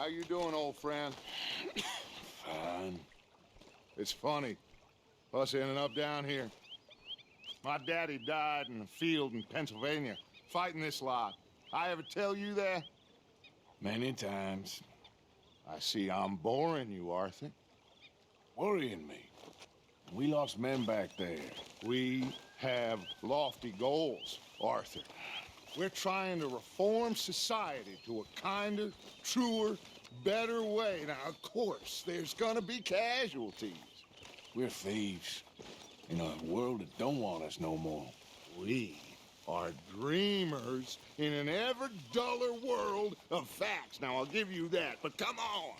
How you doing, old friend? Fine. It's funny, us ending up down here. My daddy died in a field in Pennsylvania, fighting this lot. I ever tell you that? Many times. I see I'm boring you, Arthur. Worrying me. We lost men back there. We have lofty goals, Arthur. We're trying to reform society to a kinder, truer, better way. Now, of course, there's gonna be casualties. We're thieves in a world that don't want us no more. We are dreamers in an ever duller world of facts. Now, I'll give you that, but come on.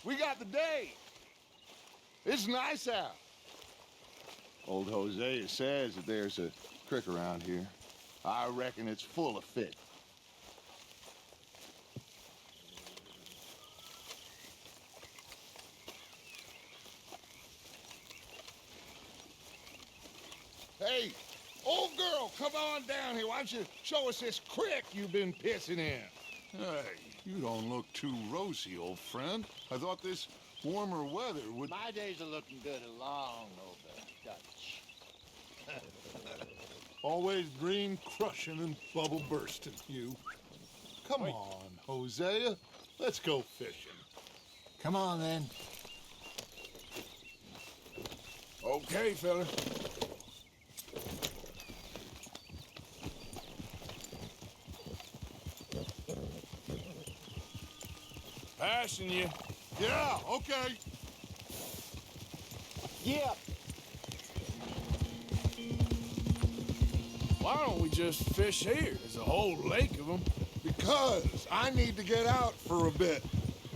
We got the day. It's nice out. Old Hosea says that there's a creek around here. I reckon it's full of fish. Hey, old girl, come on down here. Why don't you show us this creek you've been pissing in? Hey, you don't look too rosy, old friend. I thought this warmer weather would... My days are looking good along over Dutch. Always green crushing and bubble bursting, you. Come on, Hosea. Let's go fishing. Come on, then. Okay, fella. Passing you. Yeah, okay. Yep. Why don't we just fish here? There's a whole lake of them. Because I need to get out for a bit.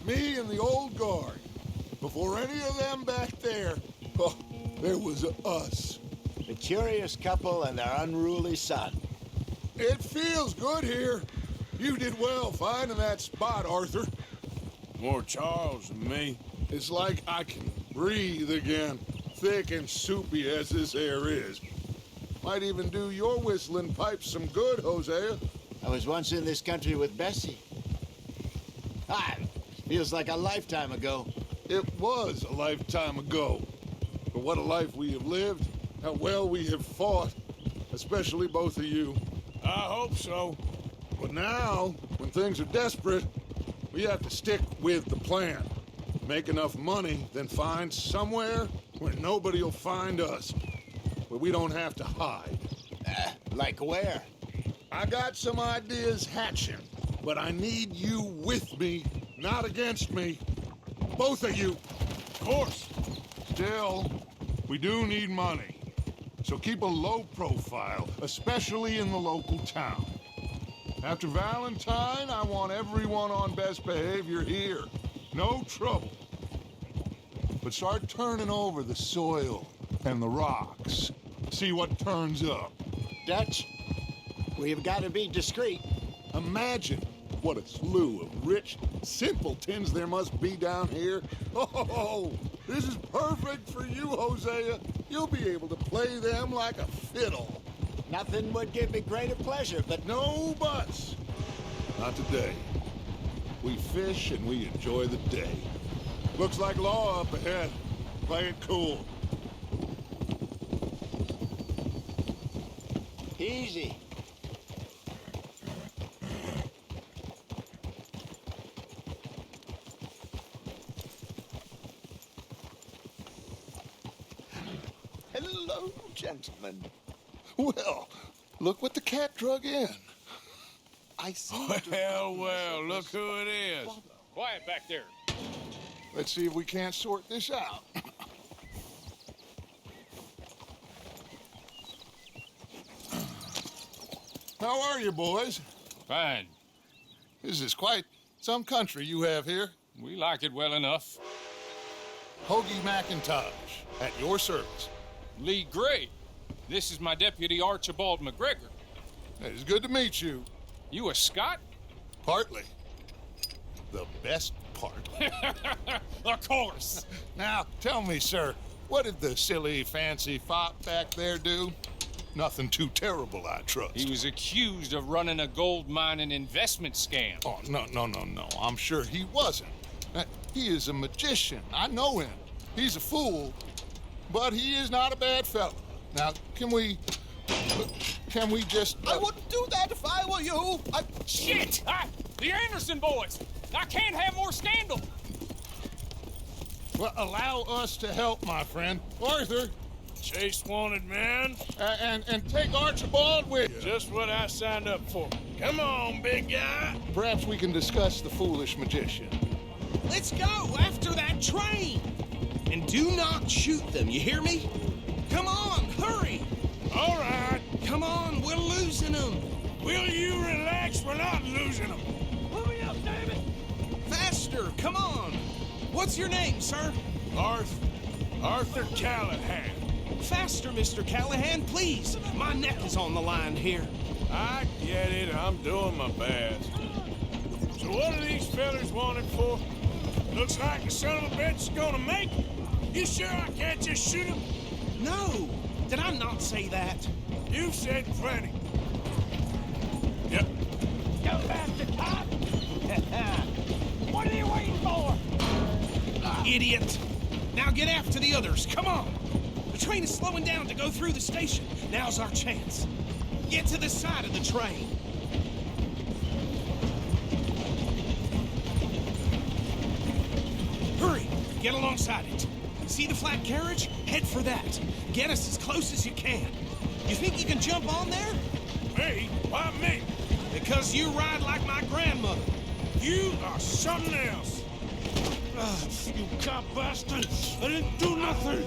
Me and the old guard. Before any of them back there, oh, there was us. The curious couple and their unruly son. It feels good here. You did well finding that spot, Arthur. More Charles than me. It's like I can breathe again, thick and soupy as this air is. Might even do your whistling pipes some good, Hosea. I was once in this country with Bessie. Feels like a lifetime ago. It was a lifetime ago. But what a life we have lived, how well we have fought, especially both of you. I hope so. But now, when things are desperate, we have to stick with the plan. Make enough money, then find somewhere where nobody will find us. Where we don't have to hide. Like where? I got some ideas hatching, but I need you with me, not against me. Both of you. Of course. Still, we do need money. So keep a low profile, especially in the local town. After Valentine, I want everyone on best behavior here. No trouble. But start turning over the soil and the rocks. See what turns up. Dutch, we've got to be discreet. Imagine what a slew of rich simpletons there must be down here. Oh, this is perfect for you, Hosea. You'll be able to play them like a fiddle. Nothing would give me greater pleasure, but No buts. Not today. We fish and we enjoy the day. Looks like law up ahead. Play it cool. easy. Hello, gentlemen. Well, look what the cat drug in. I see. Well, look who it is. Quiet back there. Let's see if we can't sort this out. How are you, boys? Fine. This is quite some country you have here. We like it well enough. Hoagie McIntosh, at your service. Lee Gray. This is my deputy Archibald McGregor. It is good to meet you. You a Scot? Partly. The best part. Of course. Now, tell me, sir, what did the silly, fancy fop back there do? Nothing too terrible, I trust. He was accused of running a gold mining investment scam. Oh, no. I'm sure he wasn't. He is a magician. I know him. He's a fool, but he is not a bad fellow. Now, can we just... I wouldn't do that if I were you. Shit! The Anderson boys! I can't have more scandal! Well, allow us to help, my friend. Arthur, Chase wanted man. and take Archibald with you. Just what I signed up for. Come on, big guy. Perhaps we can discuss the foolish magician. Let's go after that train. And do not shoot them, you hear me? Come on, hurry. All right. Come on, we're losing them. Will you relax? We're not losing them. Hurry up, David. Faster, come on. What's your name, sir? Arthur Callahan. Faster, Mr. Callahan, please. My neck is on the line here. I get it. I'm doing my best. So what are these fellas wanted for? Looks like the son of a bitch is gonna make it. You sure I can't just shoot him? No, did I not say that? You said plenty. Yep. You bastard cop! What are you waiting for? Idiot! Now get after the others, come on! The train is slowing down to go through the station. Now's our chance. Get to the side of the train. Hurry! Get alongside it. See the flat carriage? Head for that. Get us as close as you can. You think you can jump on there? Me? Why me? Because you ride like my grandmother. You are something else. You cop bastard! I didn't do nothing!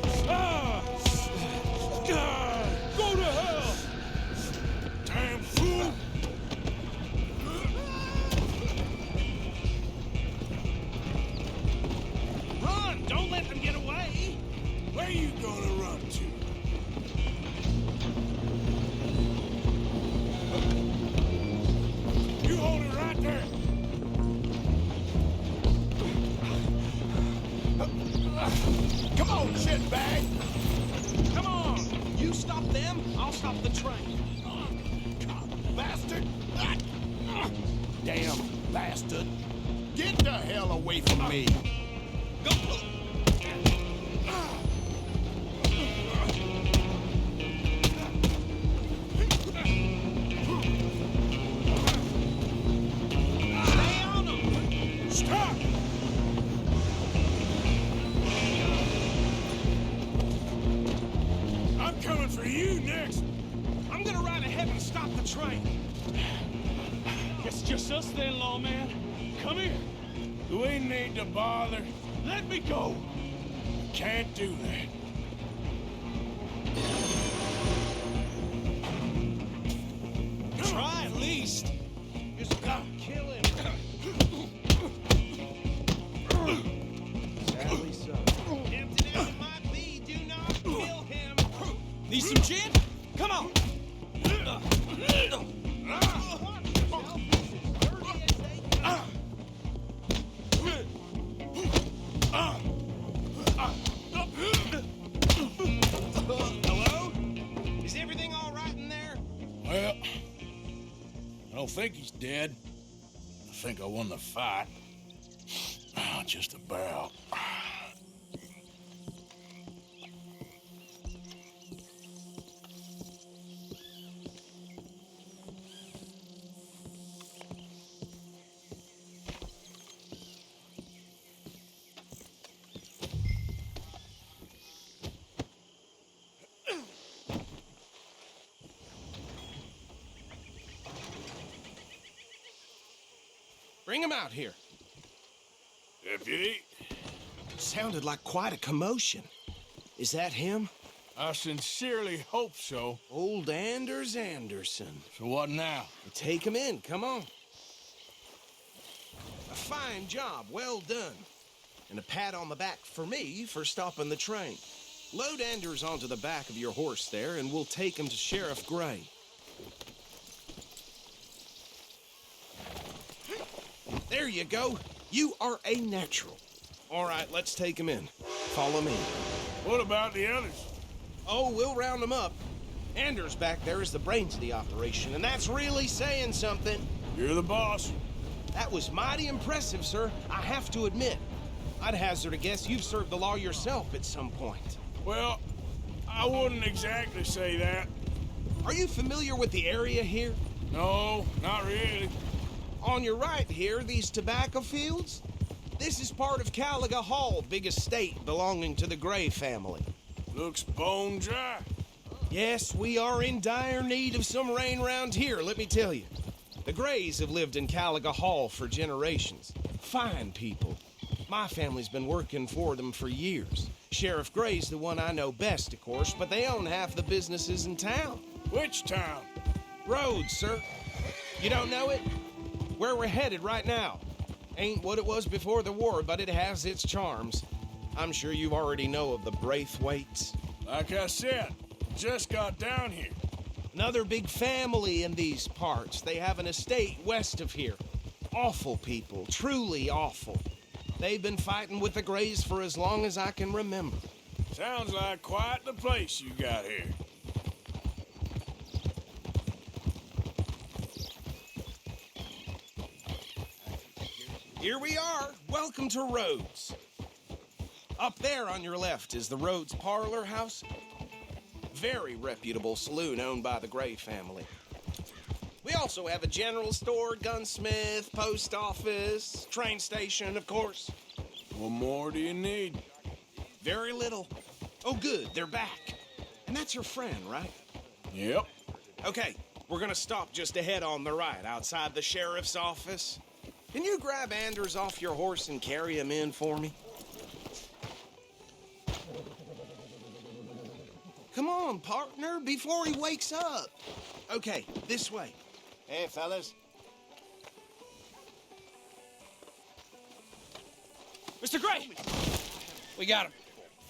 Go to hell! Damn fool! Run! Don't let them get away! Where you gonna run to? You hold it right there! Come on, shitbag! Come on! You stop them, I'll stop the train. Bastard! Damn bastard! Get the hell away from me! Go! Stay on them! Stop! I'm coming for you next! I'm gonna ride ahead and stop the train. It's just us then, lawman. Come here. Do we need to bother? Let me go. Can't do that. Try at least. Just gotta kill him. Sadly so. Tempted as it might be, do not kill him. Need some gin? Come on. Hello? Is everything all right in there? Well, I don't think he's dead. I think I won the fight. Just about. Bring him out here. Deputy, Sounded like quite a commotion. Is that him? I sincerely hope so. Old Anders Anderson. So what now? Take him in, come on. A fine job, well done. And a pat on the back for me for stopping the train. Load Anders onto the back of your horse there, and we'll take him to Sheriff Gray. There you go. You are a natural. All right, let's take him in. Follow me. What about the others? Oh, we'll round them up. Anders back there is the brains of the operation, and that's really saying something. You're the boss. That was mighty impressive, sir. I have to admit. I'd hazard a guess you've served the law yourself at some point. Well, I wouldn't exactly say that. Are you familiar with the area here? No, not really. On your right here, these tobacco fields? This is part of Caliga Hall, big estate belonging to the Gray family. Looks bone dry. Yes, we are in dire need of some rain round here, let me tell you. The Grays have lived in Caliga Hall for generations. Fine people. My family's been working for them for years. Sheriff Gray's the one I know best, of course, but they own half the businesses in town. Which town? Rhodes, sir. You don't know it? Where we're headed right now. Ain't what it was before the war, but it has its charms. I'm sure you already know of the Braithwaites. Like I said, just got down here. Another big family in these parts. They have an estate west of here. Awful people, truly awful. They've been fighting with the Grays for as long as I can remember. Sounds like quite the place you got here. Here we are. Welcome to Rhodes. Up there on your left is the Rhodes Parlor House. Very reputable saloon owned by the Gray family. We also have a general store, gunsmith, post office, train station, of course. What more do you need? Very little. Oh, good, they're back. And that's your friend, right? Yep. Okay, we're gonna stop just ahead on the right, outside the sheriff's office. Can you grab Anders off your horse and carry him in for me? Come on, partner, before he wakes up. Okay, this way. Hey, fellas. Mr. Gray! We got him.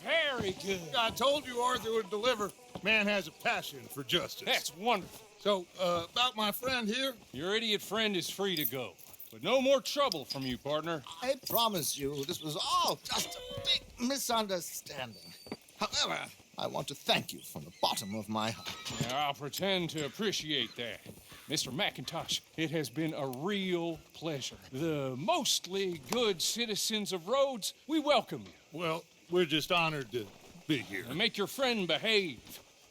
Very good. I told you Arthur would deliver. Man has a passion for justice. That's wonderful. So, about my friend here? Your idiot friend is free to go. But no more trouble from you, partner. I promise you this was all just a big misunderstanding. However, I want to thank you from the bottom of my heart. Now, I'll pretend to appreciate that. Mr. McIntosh, it has been a real pleasure. The mostly good citizens of Rhodes, we welcome you. Well, we're just honored to be here. And make your friend behave.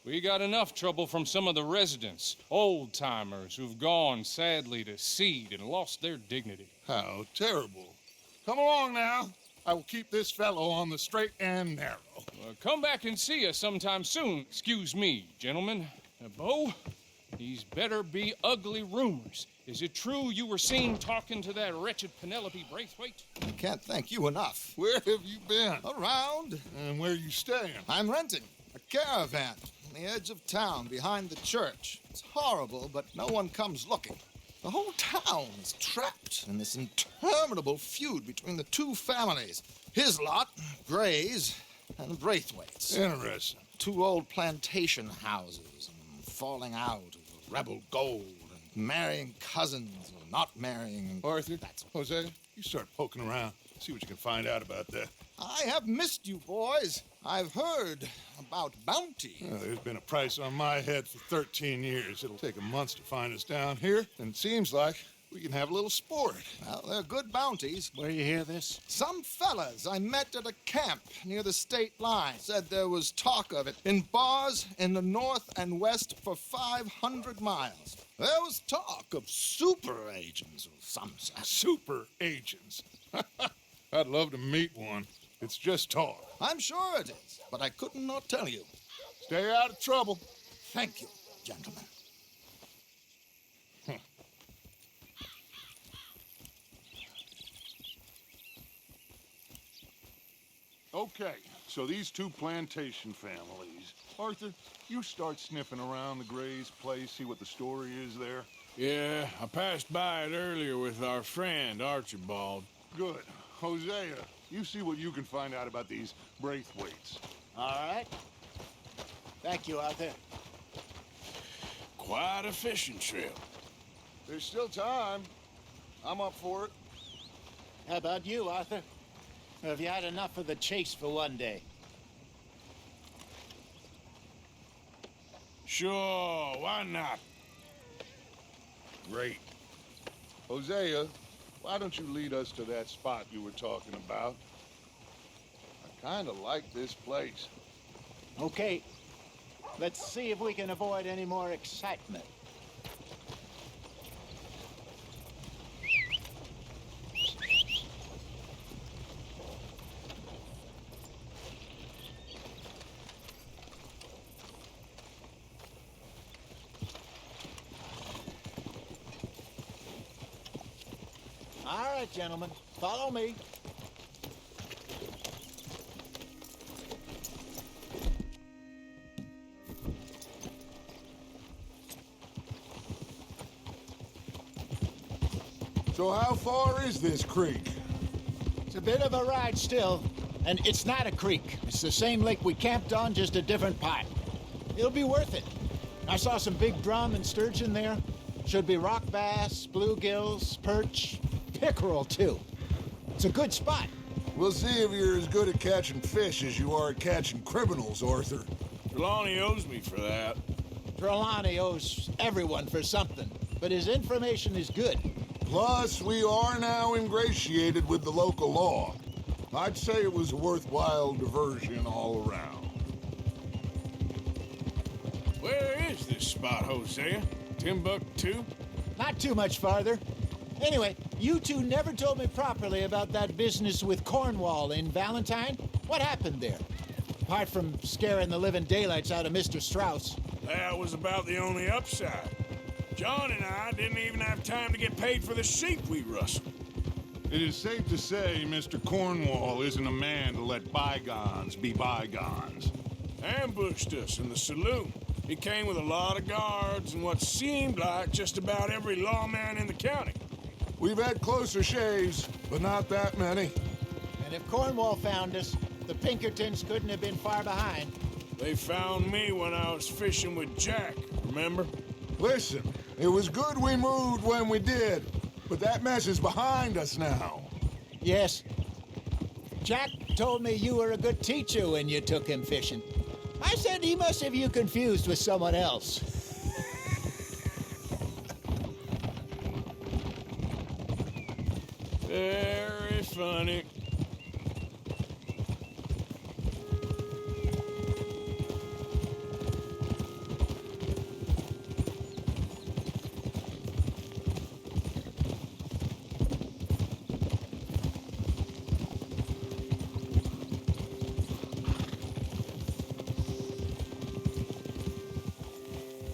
We got enough trouble from some of the residents, old-timers who've gone, sadly, to seed and lost their dignity. How terrible. Come along now. I will keep this fellow on the straight and narrow. Come back and see us sometime soon. Excuse me, gentlemen. Bo, these better be ugly rumors. Is it true you were seen talking to that wretched Penelope Braithwaite? I can't thank you enough. Where have you been? Around, And where you staying? I'm renting a caravan on the edge of town behind the church. It's horrible, but no one comes looking. The whole town is trapped in this interminable feud between the two families. His lot, Gray's, and Braithwaite's. Interesting. Two old plantation houses, and falling out of rebel gold, and marrying cousins, or not marrying. Arthur, Jose, you start poking around. See what you can find out about that. I have missed you, boys. I've heard about bounty. Well, there's been a price on my head for 13 years. It'll take a month to find us down here, and it seems like we can have a little sport. Well, they're good bounties. Where you hear this? Some fellas I met at a camp near the state line said there was talk of it in bars in the north and west for 500 miles. There was talk of super agents of some sort. Super agents. I'd love to meet one. It's just talk. I'm sure it is, but I couldn't not tell you. Stay out of trouble. Thank you, gentlemen. Okay, so these two plantation families. Arthur, you start sniffing around the Gray's place, see what the story is there. Yeah, I passed by it earlier with our friend, Archibald. Good. Hosea, you see what you can find out about these Braithwaites. All right. Thank you, Arthur. Quite a fishing trip. There's still time. I'm up for it. How about you, Arthur? Or have you had enough of the chase for one day? Sure, why not? Great. Hosea, why don't you lead us to that spot you were talking about? I kind of like this place. Okay. Let's see if we can avoid any more excitement. All right, gentlemen, follow me. So how far is this creek? It's a bit of a ride still, and it's not a creek. It's the same lake we camped on, just a different part. It'll be worth it. I saw some big drum and sturgeon there. Should be rock bass, bluegills, perch, pickerel too. It's a good spot. We'll see if you're as good at catching fish as you are at catching criminals, Arthur. Trelawney owes me for that. Trelawney owes everyone for something, but his information is good. Plus, we are now ingratiated with the local law. I'd say it was a worthwhile diversion all around. Where is this spot, Hosea? Timbuktu? Not too much farther. Anyway, you two never told me properly about that business with Cornwall in Valentine. What happened there? Apart from scaring the living daylights out of Mr. Strauss. That was about the only upside. John and I didn't even have time to get paid for the sheep we rustled. It is safe to say Mr. Cornwall isn't a man to let bygones be bygones. Ambushed us in the saloon. He came with a lot of guards and what seemed like just about every lawman in the county. We've had closer shaves, but not that many. And if Cornwall found us, the Pinkertons couldn't have been far behind. They found me when I was fishing with Jack, remember? Listen, it was good we moved when we did, but that mess is behind us now. Yes. Jack told me you were a good teacher when you took him fishing. I said he must have you confused with someone else. Very funny.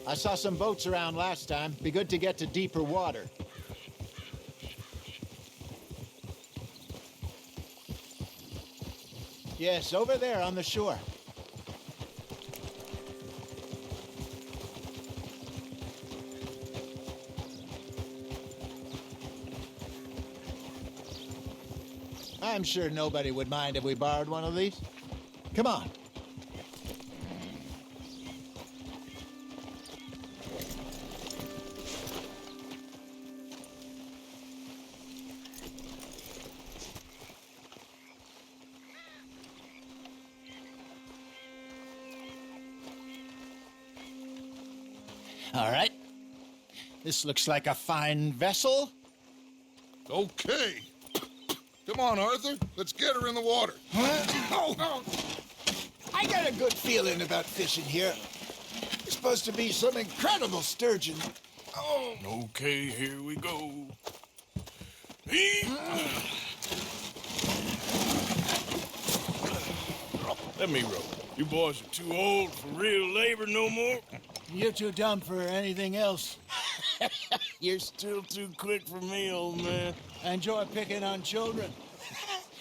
I saw some boats around last time. Be good to get to deeper water. Yes, over there on the shore. I'm sure nobody would mind if we borrowed one of these. Come on. All right. This looks like a fine vessel. Okay. Come on, Arthur. Let's get her in the water. Oh. I got a good feeling about fishing here. It's supposed to be some incredible sturgeon. Oh. Okay, here we go. Let me row. You boys are too old for real labor no more. You're too dumb for anything else. You're still too quick for me, old man. I enjoy picking on children.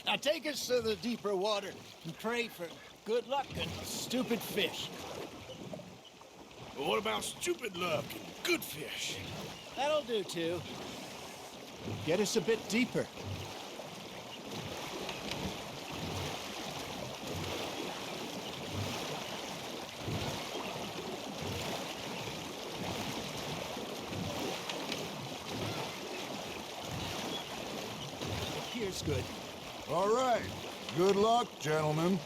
Now take us to the deeper water and pray for good luck and stupid fish. But what about stupid luck and good fish? That'll do, too. Get us a bit deeper. Here's good. All right. Good luck, gentlemen.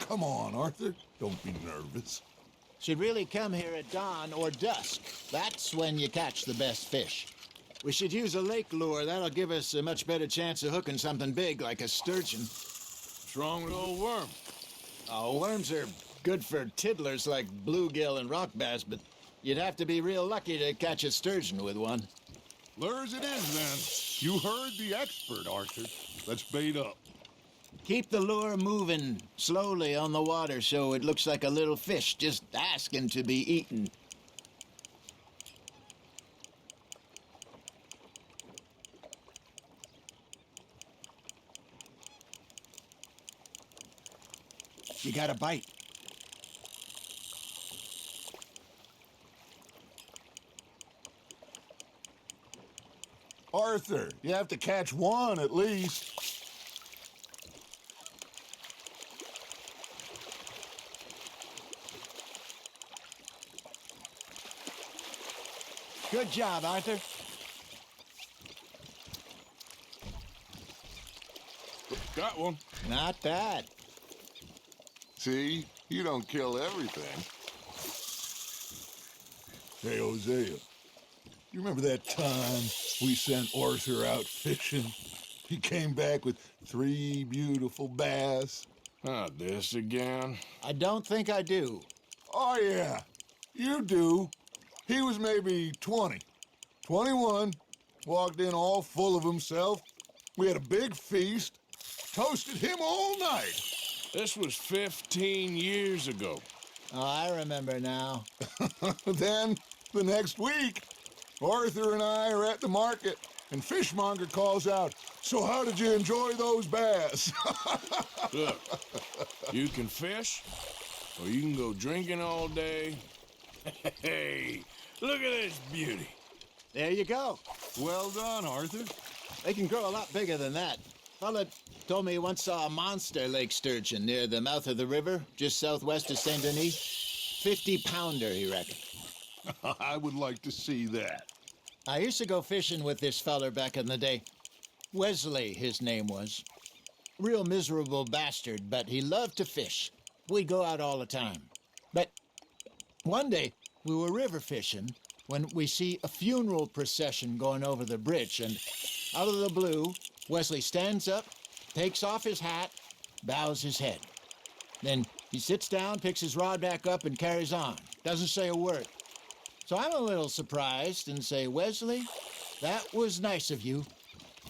come on, Arthur. Don't be nervous. Should really come here at dawn or dusk. That's when you catch the best fish. We should use a lake lure. That'll give us a much better chance of hooking something big like a sturgeon. What's wrong with old worm? Oh, worms are good for tiddlers like bluegill and rock bass, but you'd have to be real lucky to catch a sturgeon with one. Lures it is, then. You heard the expert, Arthur. Let's bait up. Keep the lure moving slowly on the water so it looks like a little fish just asking to be eaten. You got a bite. Arthur, you have to catch one at least. Good job, Arthur. Got one. Not bad. See, you don't kill everything. Hey, Hosea, you remember that time we sent Arthur out fishing? He came back with 3 beautiful bass. Not this again. I don't think I do. Oh, yeah, you do. He was maybe 20, 21, walked in all full of himself. We had a big feast, toasted him all night. This was 15 years ago. Oh, I remember now. Then, the next week, Arthur and I are at the market, and Fishmonger calls out, "So how did you enjoy those bass?" Look, you can fish, or you can go drinking all day. Hey, look at this beauty. There you go. Well done, Arthur. They can grow a lot bigger than that. Fella told me he once saw a monster lake sturgeon near the mouth of the river, just southwest of Saint Denis. 50-pounder, he reckoned. I would like to see that. I used to go fishing with this feller back in the day. Wesley, his name was. Real miserable bastard, but he loved to fish. We'd go out all the time. But one day, we were river fishing when we see a funeral procession going over the bridge, and out of the blue, Wesley stands up, takes off his hat, bows his head. Then he sits down, picks his rod back up, and carries on. Doesn't say a word. So I'm a little surprised and say, "Wesley, that was nice of you."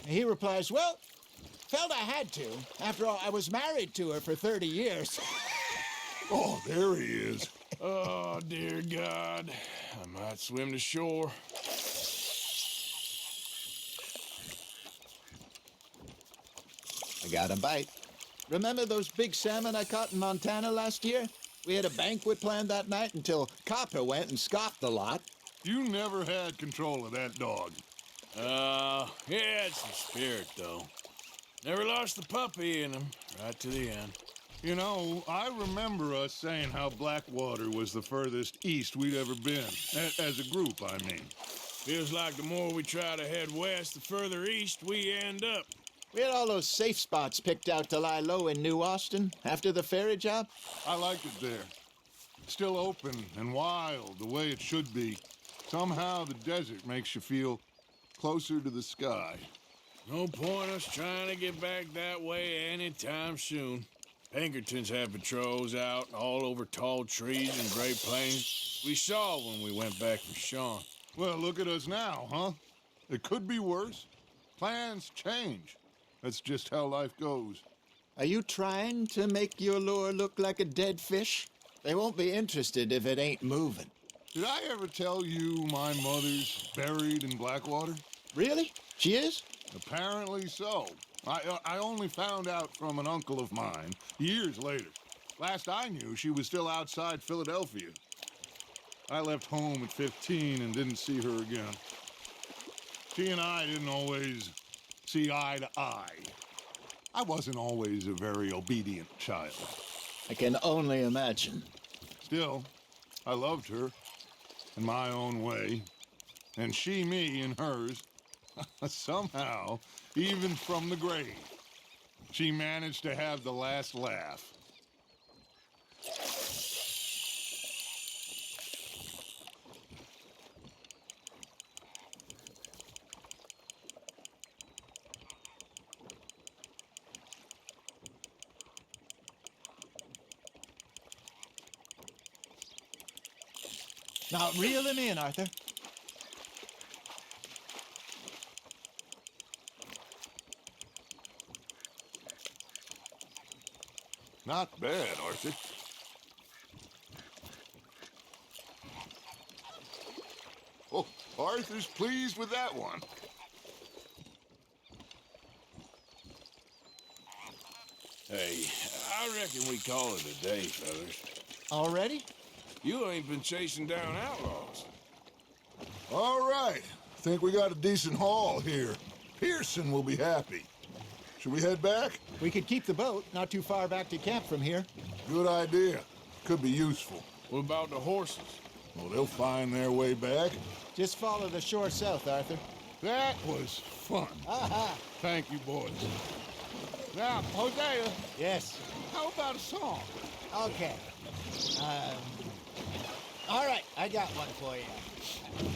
And he replies, "Well, felt I had to. After all, I was married to her for 30 years. Oh, there he is. Oh, dear God. I might swim to shore. I got a bite. Remember those big salmon I caught in Montana last year? We had a banquet planned that night until Copper went and scoffed the lot. You never had control of that dog. He had some spirit, though. Never lost the puppy in him, right to the end. You know, I remember us saying how Blackwater was the furthest east we'd ever been. As a group, I mean. Feels like the more we try to head west, the further east we end up. We had all those safe spots picked out to lie low in New Austin after the ferry job. I liked it there. Still open and wild, the way it should be. Somehow the desert makes you feel closer to the sky. No point us trying to get back that way anytime soon. Pinkertons have patrols out all over tall trees and Great Plains. We saw when we went back from Sean. Well, look at us now, huh? It could be worse. Plans change. That's just how life goes. Are you trying to make your lure look like a dead fish? They won't be interested if it ain't moving. Did I ever tell you my mother's buried in Blackwater? Really? She is? Apparently so. I only found out from an uncle of mine years later. Last I knew, she was still outside Philadelphia. I left home at 15 and didn't see her again. She and I didn't always see eye to eye. I wasn't always a very obedient child. I can only imagine. Still, I loved her in my own way, and she me in hers. Somehow, even from the grave, she managed to have the last laugh. Now, reel him in, Arthur. Not bad, Arthur. Oh, Arthur's pleased with that one. Hey, I reckon we call it a day, fellas. Already? You ain't been chasing down outlaws. All right. Think we got a decent haul here. Pearson will be happy. Should we head back? We could keep the boat not too far back to camp from here. Good idea. Could be useful. What about the horses? Well, they'll find their way back. Just follow the shore south, Arthur. That was fun. Aha! Thank you, boys. Now, Hosea, Yes. how about a song? Okay. All right, I got one for you.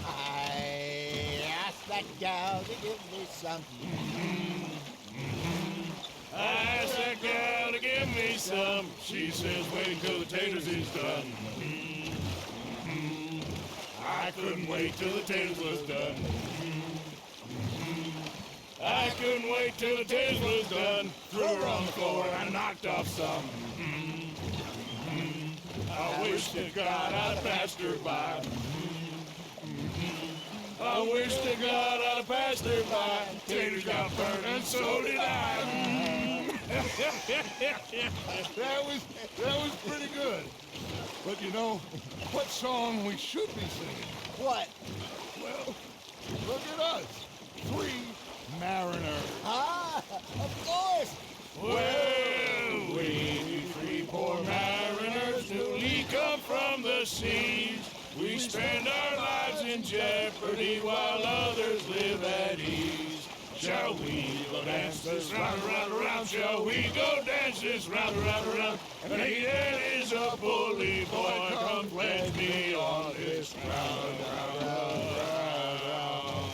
I asked that gal to give me some. I asked that gal to give me some. She says, wait till the taters is done. I couldn't wait till the taters was done. I couldn't wait till the taters was done. Threw her on the floor and I knocked off some. I wish to God I'd passed her by. I wish to God I'd have passed her by. Taters got burned and so did I. That was pretty good. But you know, what song we should be singing? What? Well, look at us. 3 mariners. Ah, of course. Well, we 3 poor mariners newly come from the seas. We spend our lives in jeopardy while others live at ease. Shall we go dance this round, around, around? Shall we go dance this round, around, around? And he that is a bully boy, come pledge me on this round, round, round, round.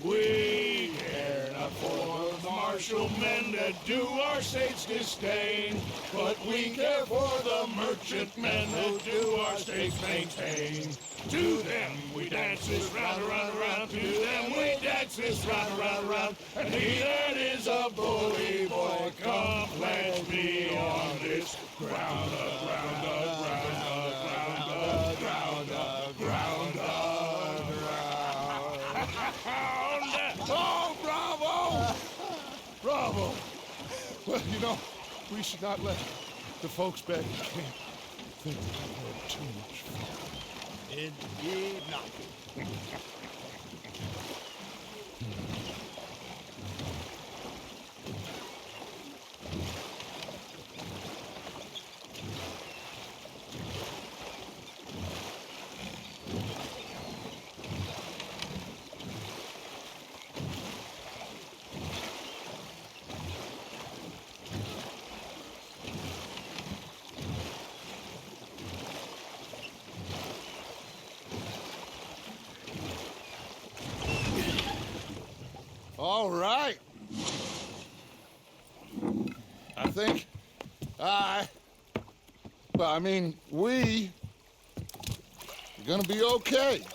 We care not for the martial men that do our state's disdain, but we care for the merchant men who do our state's maintain. To them we dance this round, around, around. To them we dance this round, around, around. And he that is a bully boy, come pledge me on this ground, ground, ground, ground, ground, ground, ground. Oh, bravo! Bravo! Well, you know, we should not let the folks back in camp think that we had too much fun. Indeed not. All right. I think we are gonna be okay.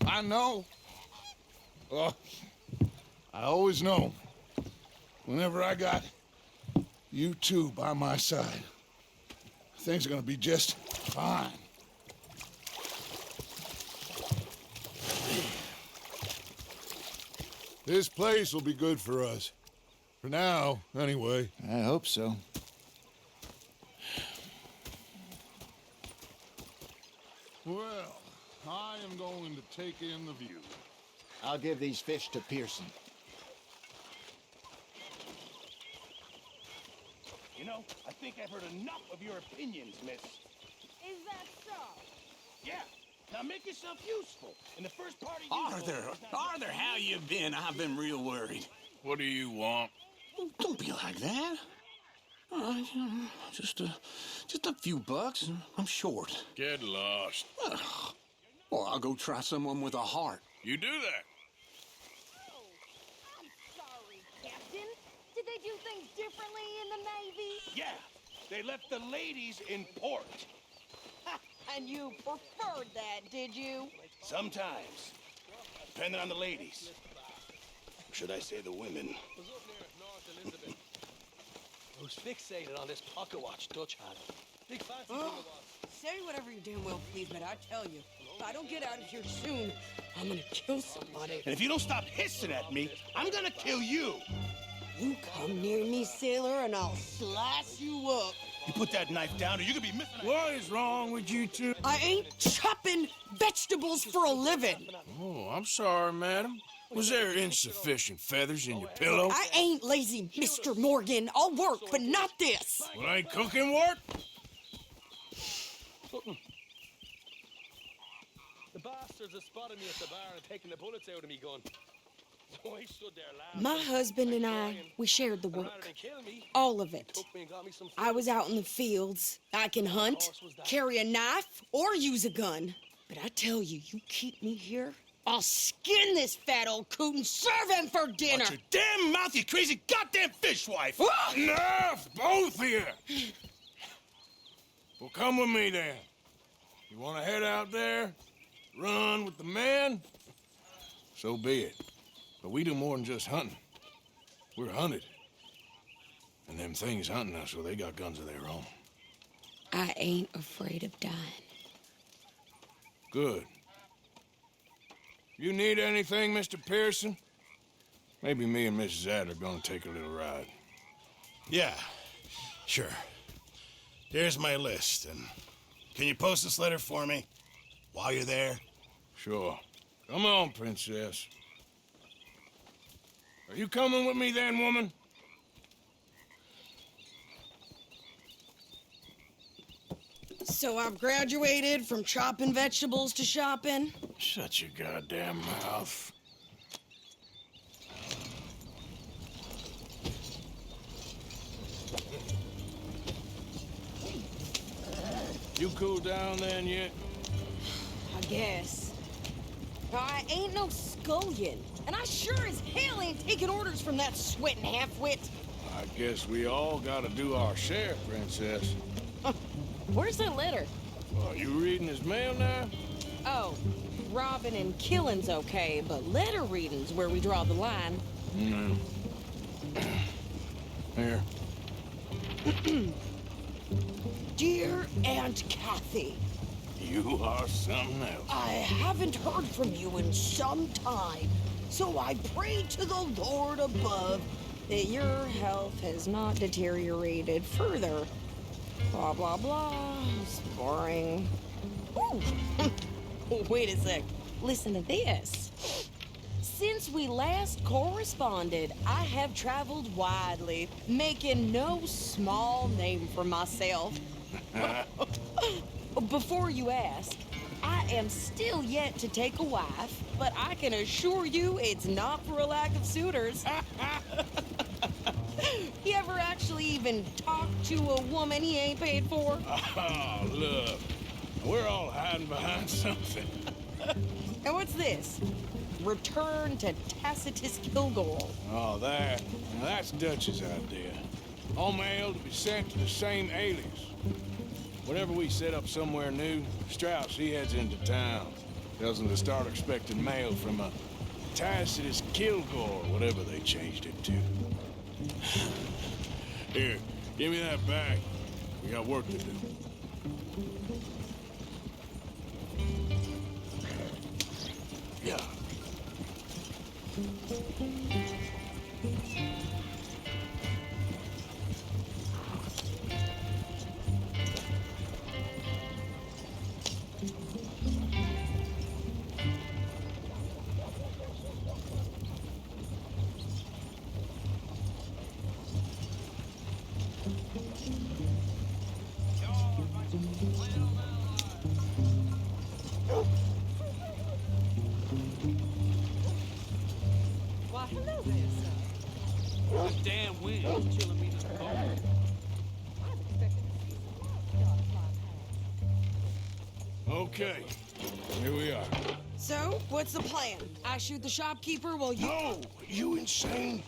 I know. I always know. Whenever I got you two by my side, things are gonna be just fine. This place will be good for us. For now, anyway. I hope so. Well, I am going to take in the view. I'll give these fish to Pearson. You know, I think I've heard enough of your opinions, miss. Is that so? Yeah. Now make yourself useful. In the first part of Arthur, how you been? I've been real worried. What do you want? Don't be like that. Just a few bucks, and I'm short. Get lost. Or I'll go try someone with a heart. You do that. Oh, I'm sorry, Captain. Did they do things differently in the Navy? Yeah, they left the ladies in port. And you preferred that, did you? Sometimes. Depending on the ladies. Or should I say the women? Who's fixated on this pocket watch Dutch had? Big fancy thing it was. Say whatever you damn well please, but I tell you, if I don't get out of here soon, I'm gonna kill somebody. And if you don't stop hissing at me, I'm gonna kill you. You come near me, sailor, and I'll slice you up. You put that knife down or you could be missing. What is wrong with you two? I ain't chopping vegetables for a living. Oh, I'm sorry, madam. Was there insufficient feathers in your pillow? I ain't lazy, Mr. Morgan. I'll work, but not this. Well, ain't cooking work? The bastards have spotted me at the bar and taken the bullets out of me gun. So I stood there laughing. My husband and I, we shared the And rather work. than kill me, All of it. took me and got me some food. I was out in the fields. I can hunt, carry a knife, or use a gun. But I tell you, you keep me here, I'll skin this fat old coot and serve him for dinner. Watch your damn mouth, you crazy goddamn fishwife! Enough, both of you! Well, come with me then. You want to head out there, run with the men? So be it. But we do more than just hunting. We're hunted. And them things hunting us, so they got guns of their own. I ain't afraid of dying. Good. You need anything, Mr. Pearson? Maybe me and Mrs. Ad are gonna take a little ride. Yeah, sure. Here's my list, and can you post this letter for me while you're there? Sure. Come on, Princess. Are you coming with me then, woman? So I've graduated from chopping vegetables to shopping. Shut your goddamn mouth. You cooled down then yet? I guess. I ain't no scullion, and I sure as hell ain't taking orders from that sweating half-wit. I guess we all gotta do our share, Princess. Where's that letter? Are you reading his mail now? Oh, robbing and killing's okay, but letter reading's where we draw the line. No. Here. Dear Aunt Kathy, You are something else. I haven't heard from you in some time, so I pray to the Lord above that your health has not deteriorated further. Blah, blah, blah. It's boring. Ooh. Wait a sec. Listen to this. Since we last corresponded, I have traveled widely, making no small name for myself. Before you ask, I am still yet to take a wife, but I can assure you it's not for a lack of suitors. You ever actually even talked to a woman he ain't paid for? Oh, look. We're all hiding behind something. And what's this? Return to Tacitus Kilgore. Oh, that. Now, that's Dutch's idea. All mail to be sent to the same alias. Whenever we set up somewhere new, Strauss, he heads into town. Tells them to start expecting mail from a Tacitus Kilgore, whatever they changed it to. Here, give me that bag. We got work to do. Yeah. Why, hello there, sir. The damn wind is chilling me to the bone. I was expecting to see some livestock fly past. Okay, here we are. So, what's the plan? I shoot the shopkeeper while you... No, you insane?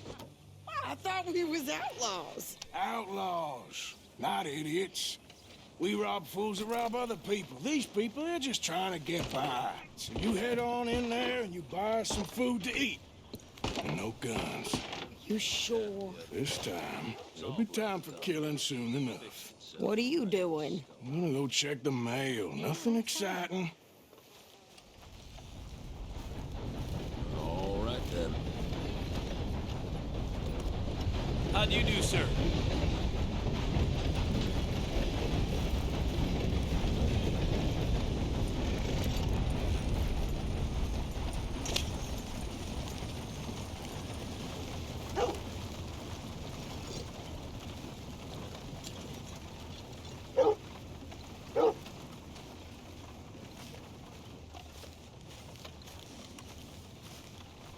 I thought we was outlaws. Outlaws, not idiots. We rob fools that rob other people. These people, they're just trying to get by. So you head on in there and you buy us some food to eat. And no guns. You sure? This time, there'll be time for killing soon enough. What are you doing? I'm gonna go check the mail. Nothing exciting. All right, then. How do you do, sir?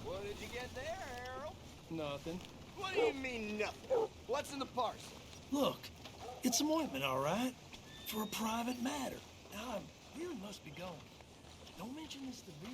What did you get there, Harold? Nothing. What do you mean, nothing? What's in the parcel? Look, it's some ointment, all right? For a private matter. Now, I really must be going. Don't mention this to Vera.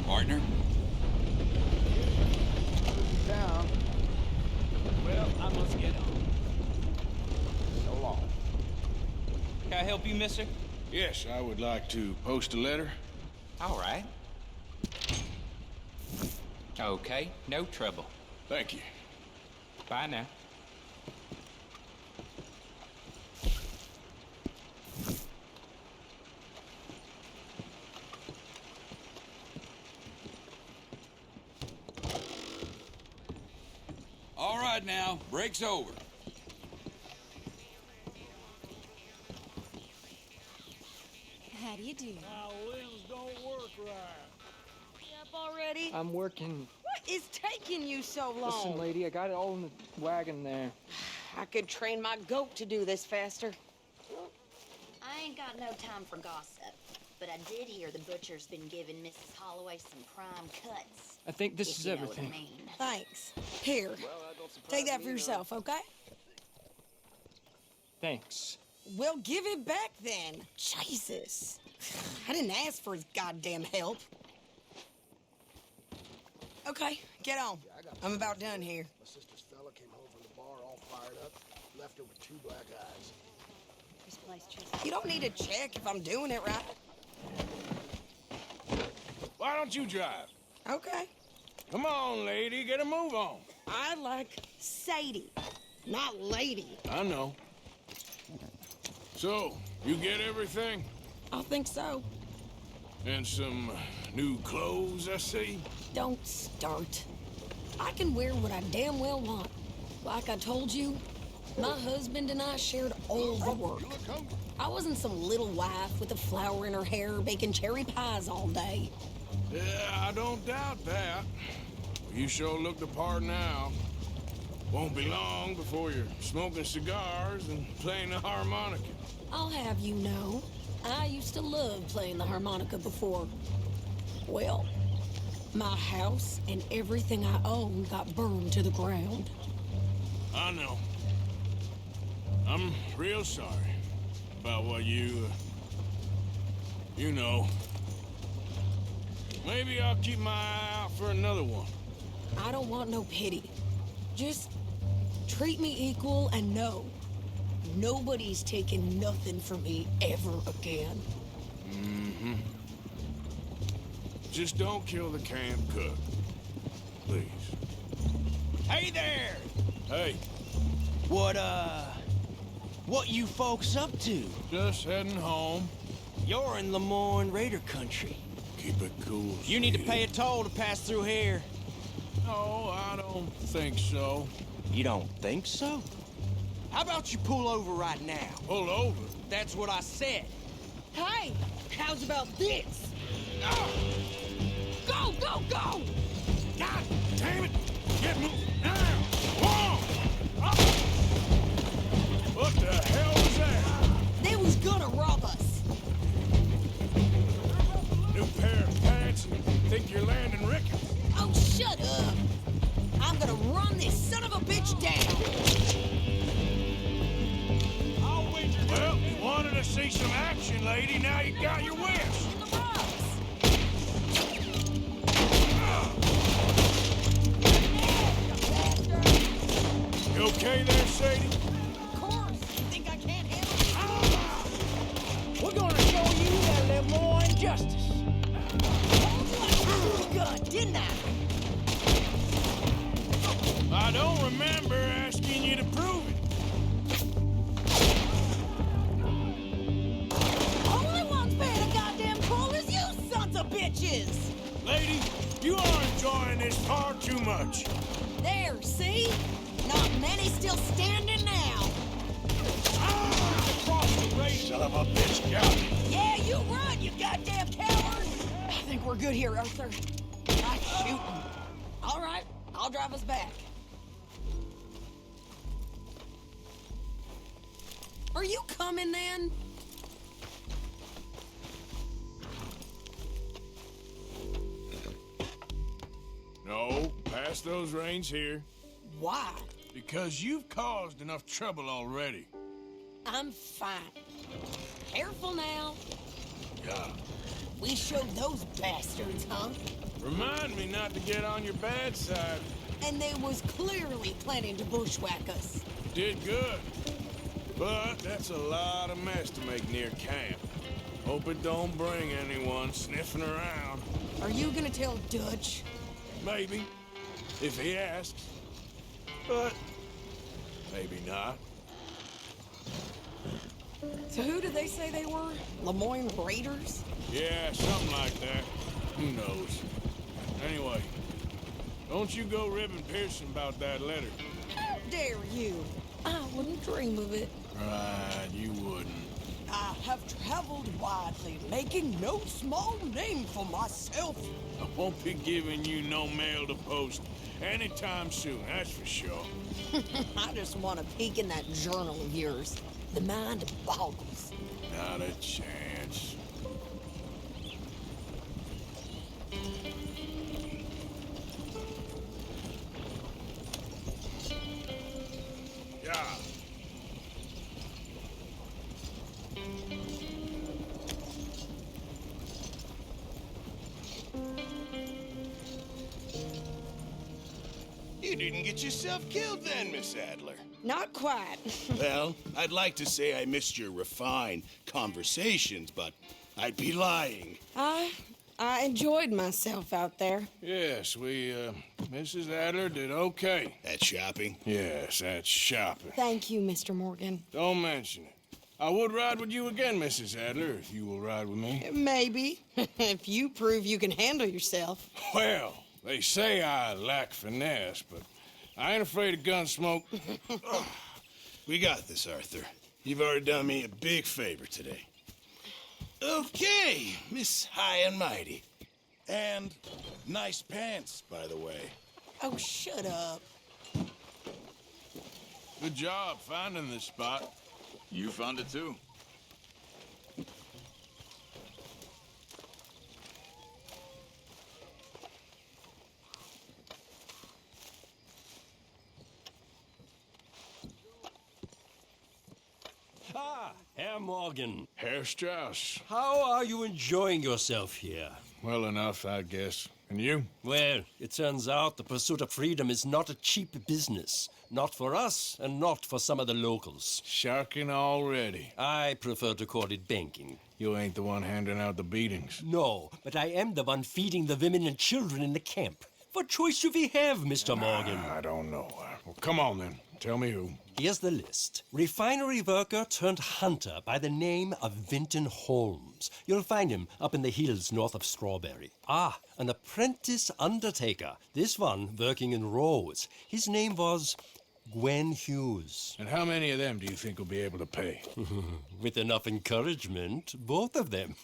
Partner? Down. Well, I must get on. So long. Can I help you, mister? Yes, I would like to post a letter. All right. Okay, no trouble. Thank you. Bye now. All right now, break's over. How do you do? My limbs don't work right. Up already? I'm working. What is taking you so long? Listen, lady, I got it all in the wagon there. I could train my goat to do this faster. I ain't got no time for gossip, but I did hear the butcher's been giving Mrs. Holloway some prime cuts. I think this if is you know everything. What I mean. Thanks. Here, take that for yourself, okay? Thanks. Well, give it back then. Jesus. I didn't ask for his goddamn help. Okay, get on. I'm about done here. My sister's fella came home from the bar all fired up, left her with 2 black eyes. This place just... You don't need to check if I'm doing it right. Why don't you drive? Okay. Come on, lady, get a move on. I like Sadie, not lady. I know. So, you get everything? I think so. And some new clothes, I see? Don't start. I can wear what I damn well want. Like I told you, my husband and I shared all the work. I wasn't some little wife with a flower in her hair baking cherry pies all day. Yeah, I don't doubt that. You sure look the part now. Won't be long before you're smoking cigars and playing the harmonica. I'll have you know, I used to love playing the harmonica before. Well, my house and everything I own got burned to the ground. I know. I'm real sorry about what you know. Maybe I'll keep my eye out for another one. I don't want no pity. Just treat me equal and know nobody's taking nothing from me ever again. Mm-hmm. Just don't kill the camp cook. Please. Hey there! Hey. What you folks up to? Just heading home. You're in Lemoyne Raider country. Keep it cool. You need to sweetie. pay a toll to pass through here. No, I don't think so. You don't think so? How about you pull over right now? Pull over? That's what I said. Hey, how's about this? Ah! Go, go, go! God damn it! Get moving now! Whoa! Ah! What the hell was that? They was gonna rob us. think you're landing Rickon. Oh, shut up! I'm gonna run this son of a bitch down! Well, you wanted to see some action, lady. Now you got your wish. In the rocks! You okay there, Sadie? Of course! You think I can't handle it? We're gonna show you a little more injustice. Good, didn't I? I don't remember asking you to prove it. Only one's paying a goddamn toll is you sons of bitches! Lady, you are enjoying this far too much. There, see? Not many still standing now. Son of a bitch, got me. Yeah, you run, you goddamn coward! I think we're good here, Arthur. Nice shooting. All right, I'll drive us back. Are you coming then? No, pass those reins here. Why? Because you've caused enough trouble already. I'm fine. Careful now. Yeah. We showed those bastards, huh? Remind me not to get on your bad side. And they was clearly planning to bushwhack us. Did good. But that's a lot of mess to make near camp. Hope it don't bring anyone sniffing around. Are you gonna tell Dutch? Maybe, if he asks. But maybe not. So who did they say they were? Lemoyne Raiders? Yeah, something like that. Who knows? Anyway, don't you go ribbing Pearson about that letter. How dare you? I wouldn't dream of it. Right, you wouldn't. I have traveled widely, making no small name for myself. I won't be giving you no mail to post anytime soon, that's for sure. I just want to peek in that journal of yours. The mind boggles. Not a chance. Yeah. You didn't get yourself killed then, Miss Adler. Not quite. Well, I'd like to say I missed your refined conversations, but I'd be lying. I enjoyed myself out there. Yes, Mrs. Adler did okay. At shopping? Yes, that's shopping. Thank you, Mr. Morgan. Don't mention it. I would ride with you again, Mrs. Adler, if you will ride with me. Maybe. If you prove you can handle yourself. Well, they say I lack finesse, but I ain't afraid of gun smoke. We got this, Arthur. You've already done me a big favor today. Okay, Miss High and Mighty. And nice pants, by the way. Oh, shut up. Good job finding this spot. You found it too. Ah, Herr Morgan. Herr Strauss. How are you enjoying yourself here? Well enough, I guess. And you? Well, it turns out the pursuit of freedom is not a cheap business. Not for us, and not for some of the locals. Sharking already. I prefer to call it banking. You ain't the one handing out the beatings. No, but I am the one feeding the women and children in the camp. What choice do we have, Mr. Morgan? I don't know. Well, come on then. Tell me who. Here's the list. Refinery worker turned hunter by the name of Vinton Holmes. You'll find him up in the hills north of Strawberry. Ah, an apprentice undertaker. This one working in roads. His name was Gwen Hughes. And how many of them do you think will be able to pay? With enough encouragement, both of them.